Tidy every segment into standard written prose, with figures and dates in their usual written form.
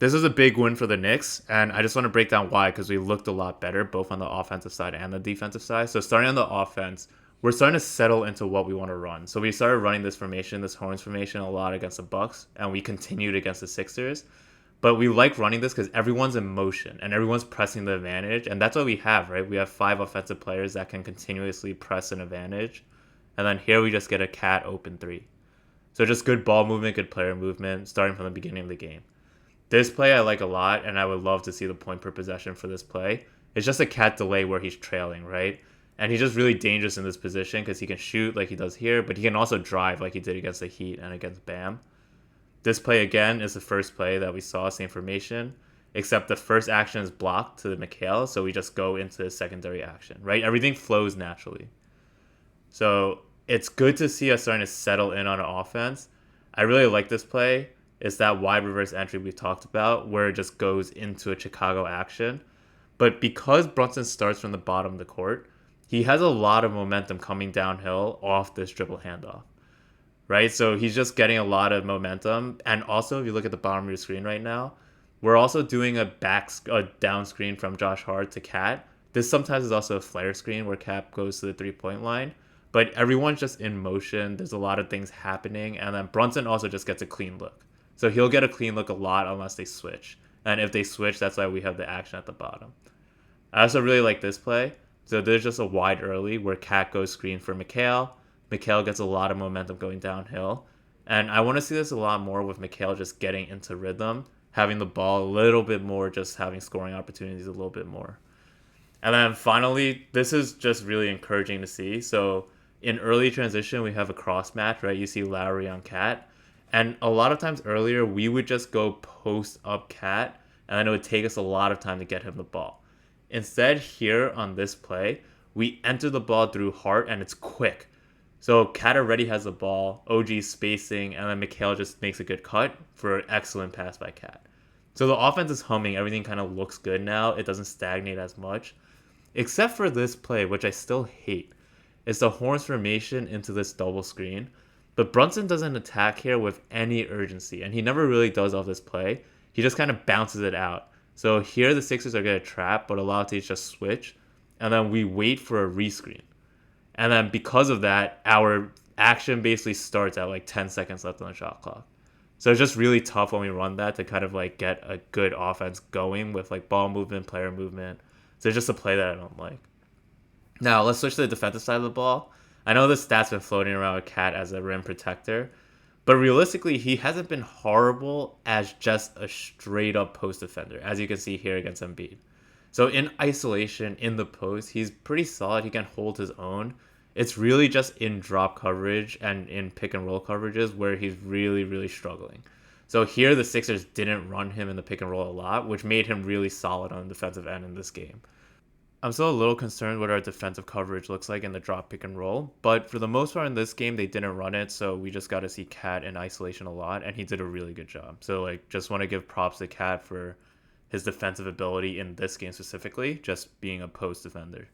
This is a big win for the Knicks, and I just want to break down why because we looked a lot better both on the offensive side and the defensive side. So starting on the offense, we're starting to settle into what we want to run. So we started running this formation, this horns formation, a lot against the Bucks, and we continued against the Sixers. But we like running this because everyone's in motion and everyone's pressing the advantage, and that's what we have, right? We have five offensive players that can continuously press an advantage, and then here we just get a cat open three. So just good ball movement, good player movement, starting from the beginning of the game. This play I like a lot, and I would love to see the point per possession for this play. It's just a cat delay where he's trailing, right? And he's just really dangerous in this position because he can shoot like he does here, but he can also drive like he did against the Heat and against Bam. This play again is the first play that we saw, same formation, except the first action is blocked to the McHale, so we just go into the secondary action, right? Everything flows naturally. So it's good to see us starting to settle in on an offense. I really like this play. It's that wide reverse entry we talked about where it just goes into a Chicago action. But because Brunson starts from the bottom of the court, he has a lot of momentum coming downhill off this dribble handoff, right? So he's just getting a lot of momentum. And also, if you look at the bottom of your screen right now, we're also doing a down screen from Josh Hart to Cat. This sometimes is also a flare screen where Cap goes to the 3-point line. But everyone's just in motion. There's a lot of things happening. And then Brunson also just gets a clean look. So he'll get a clean look a lot unless they switch. And if they switch, that's why we have the action at the bottom. I also really like this play. So there's just a wide early where Cat goes screen for McHale. McHale gets a lot of momentum going downhill. And I want to see this a lot more with McHale just getting into rhythm, having the ball a little bit more, just having scoring opportunities a little bit more. And then finally, this is just really encouraging to see. So in early transition, we have a cross match, right? You see Lowry on Cat. And a lot of times earlier, we would just go post up Cat, and then it would take us a lot of time to get him the ball. Instead, here on this play, we enter the ball through Hart, and it's quick. So Cat already has the ball, OG spacing, and then McHale just makes a good cut for an excellent pass by Cat. So the offense is humming. Everything kind of looks good now. It doesn't stagnate as much. Except for this play, which I still hate. It's the horns formation into this double screen. But Brunson doesn't attack here with any urgency, and he never really does off this play. He just kind of bounces it out. So here the Sixers are going to trap, but allow teams just switch, and then we wait for a rescreen. And then because of that, our action basically starts at like 10 seconds left on the shot clock. So it's just really tough when we run that to kind of like get a good offense going with like ball movement, player movement. So it's just a play that I don't like. Now let's switch to the defensive side of the ball. I know the stats been floating around with Cat as a rim protector, but realistically, he hasn't been horrible as just a straight up post defender, as you can see here against Embiid. So in isolation, in the post, he's pretty solid. He can hold his own. It's really just in drop coverage and in pick and roll coverages where he's really, really struggling. So here the Sixers didn't run him in the pick and roll a lot, which made him really solid on the defensive end in this game. I'm still a little concerned what our defensive coverage looks like in the drop pick and roll, but for the most part in this game, they didn't run it, so we just got to see Cat in isolation a lot, and he did a really good job. So, like, just want to give props to Cat for his defensive ability in this game specifically, just being a post defender.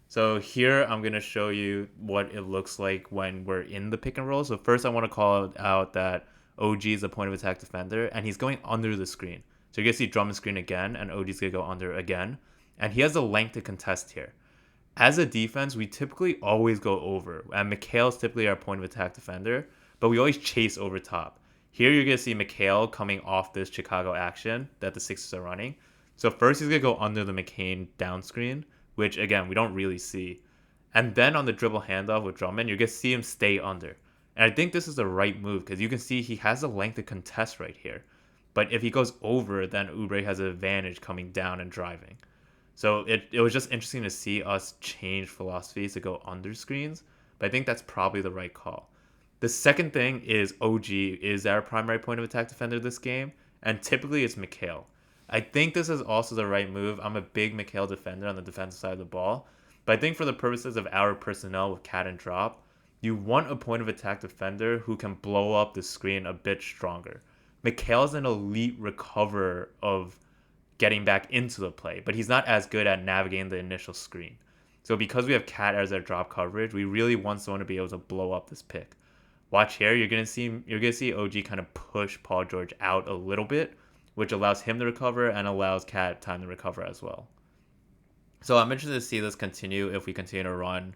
So here, I'm going to show you what it looks like when we're in the pick and roll. So first, I want to call out that OG is a point of attack defender, and he's going under the screen. So you're going to see Drummond screen again, and OG's going to go under again. And he has the length to contest here. As a defense, we typically always go over. And McHale's typically our point of attack defender, but we always chase over top. Here you're going to see McHale coming off this Chicago action that the Sixers are running. So first he's going to go under the McCain down screen, which again, we don't really see. And then on the dribble handoff with Drummond, you're going to see him stay under. And I think this is the right move because you can see he has the length to contest right here. But if he goes over, then Oubre has an advantage coming down and driving. So it was just interesting to see us change philosophies to go under screens, but I think that's probably the right call. The second thing is OG is our primary point of attack defender this game, and typically it's McHale. I think this is also the right move. I'm a big McHale defender on the defensive side of the ball, but I think for the purposes of our personnel with Cat and Drop, you want a point of attack defender who can blow up the screen a bit stronger. McHale's an elite recoverer of getting back into the play, but he's not as good at navigating the initial screen. So because we have Cat as our drop coverage, we really want someone to be able to blow up this pick. Watch here, you're gonna see OG kind of push Paul George out a little bit, which allows him to recover and allows Cat time to recover as well. So I'm interested to see this continue if we continue to run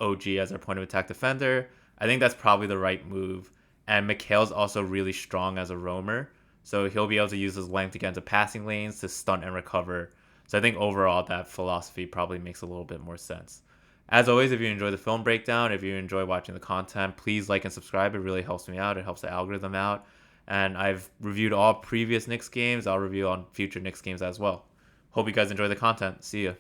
OG as our point of attack defender. I think that's probably the right move. And Mikhail's also really strong as a roamer. So he'll be able to use his length to get into passing lanes to stunt and recover. So I think overall that philosophy probably makes a little bit more sense. As always, if you enjoy the film breakdown, if you enjoy watching the content, please like and subscribe. It really helps me out. It helps the algorithm out. And I've reviewed all previous Knicks games. I'll review on future Knicks games as well. Hope you guys enjoy the content. See ya.